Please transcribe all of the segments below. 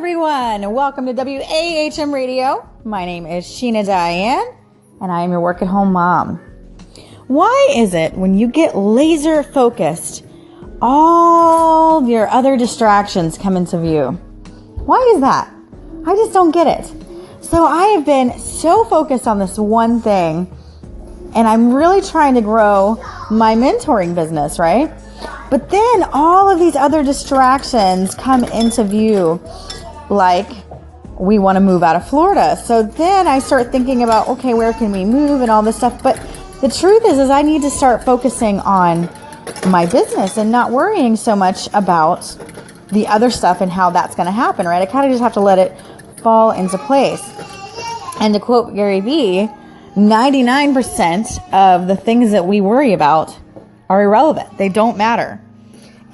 everyone. Welcome to WAHM Radio. My name is Sheena Diane, and I am your work at home mom. Why is it when you get laser focused, all your other distractions come into view? Why is that? I just don't get it. So I have been so focused on this one thing, and I'm really trying to grow my mentoring business, right? But then all of these other distractions come into view, like we want to move out of Florida. So then I start thinking about, okay, where can we move and all this stuff. But the truth is I need to start focusing on my business and not worrying so much about the other stuff and how that's going to happen, right? I kind of just have to let it fall into place. And to quote Gary Vee, 99% of the things that we worry about are irrelevant. They don't matter.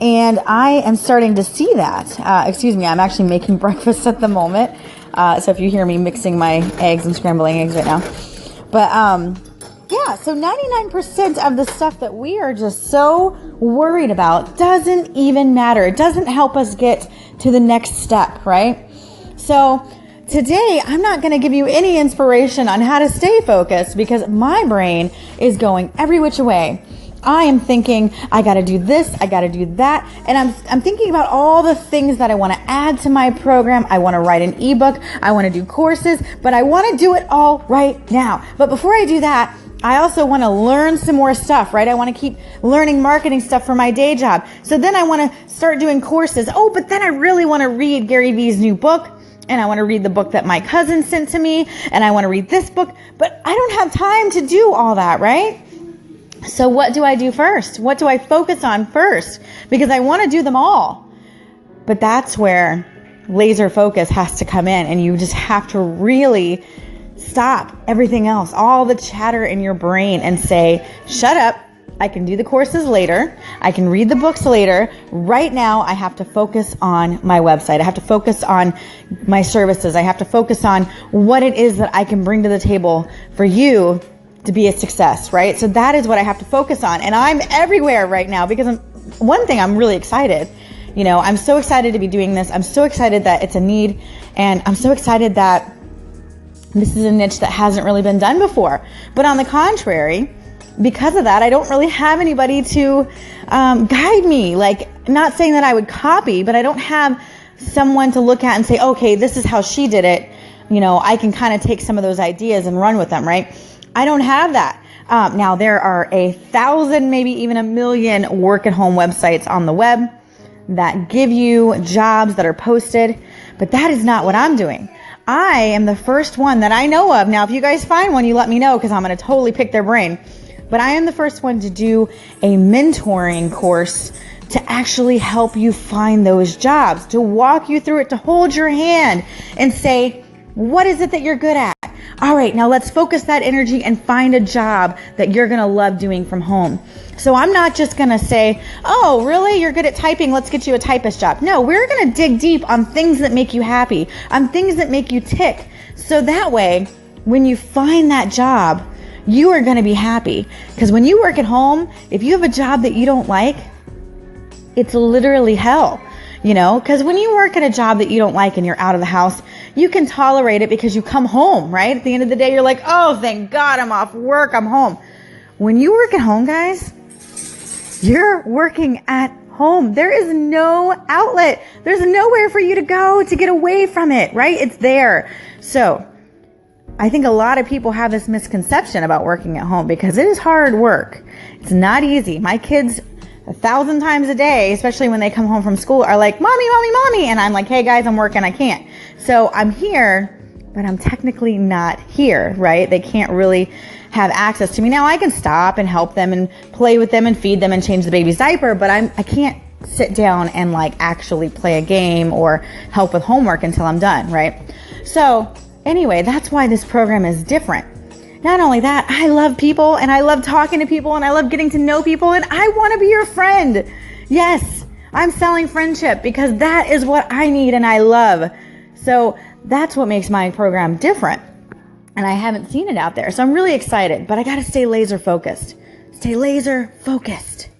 And I am starting to see that. I'm actually making breakfast at the moment. So if you hear me mixing my eggs and scrambling eggs right now. But so 99% of the stuff that we are just so worried about doesn't even matter. It doesn't help us get to the next step, right? So today, I'm not going to give you any inspiration on how to stay focused because my brain is going every which way. I am thinking, I got to do this, I got to do that. And I'm thinking about all the things that I want to add to my program. I want to write an ebook. I want to do courses, but I want to do it all right now. But before I do that, I also want to learn some more stuff, right? I want to keep learning marketing stuff for my day job. So then I want to start doing courses. Oh, but then I really want to read Gary Vee's new book. And I want to read the book that my cousin sent to me. And I want to read this book. But I don't have time to do all that, right? So what do I do first? What do I focus on first? Because I want to do them all. But that's where laser focus has to come in. And you just have to really stop everything else, all the chatter in your brain, and say, shut up. I can do the courses later. I can read the books later. Right now, I have to focus on my website. I have to focus on my services. I have to focus on what it is that I can bring to the table for you to be a success, right? So that is what I have to focus on. And I'm everywhere right now because I'm really excited. You know, I'm so excited to be doing this. I'm so excited that it's a need. And I'm so excited that this is a niche that hasn't really been done before. But on the contrary, because of that, I don't really have anybody to guide me. Like, not saying that I would copy, but I don't have someone to look at and say, okay, this is how she did it. You know, I can kind of take some of those ideas and run with them, right? I don't have that. Now, there are 1,000, maybe even 1 million work-at-home websites on the web that give you jobs that are posted, but that is not what I'm doing. I am the first one that I know of. Now, if you guys find one, you let me know because I'm going to totally pick their brain. But I am the first one to do a mentoring course to actually help you find those jobs, to walk you through it, to hold your hand and say, what is it that you're good at? All right, now let's focus that energy and find a job that you're going to love doing from home. So I'm not just going to say, oh, really? You're good at typing. Let's get you a typist job. No, we're going to dig deep on things that make you happy, on things that make you tick. So that way, when you find that job, you are going to be happy. Because when you work at home, if you have a job that you don't like, it's literally hell. You know, because when you work at a job that you don't like and you're out of the house, you can tolerate it because you come home, right? At the end of the day, you're like, oh, thank God I'm off work. I'm home. When you work at home, guys, you're working at home. There is no outlet. There's nowhere for you to go to get away from it, right? It's there. So I think a lot of people have this misconception about working at home because it is hard work. It's not easy. My kids 1,000 times a day, especially when they come home from school, are like, mommy, mommy, mommy. And I'm like, hey guys, I'm working. I can't. So I'm here, but I'm technically not here, right? They can't really have access to me. Now I can stop and help them and play with them and feed them and change the baby's diaper, but I can't sit down and like actually play a game or help with homework until I'm done, right? So anyway, that's why this program is different. Not only that, I love people and I love talking to people and I love getting to know people and I want to be your friend. Yes, I'm selling friendship because that is what I need and I love. So that's what makes my program different. And I haven't seen it out there. So I'm really excited, but I got to stay laser focused. Stay laser focused.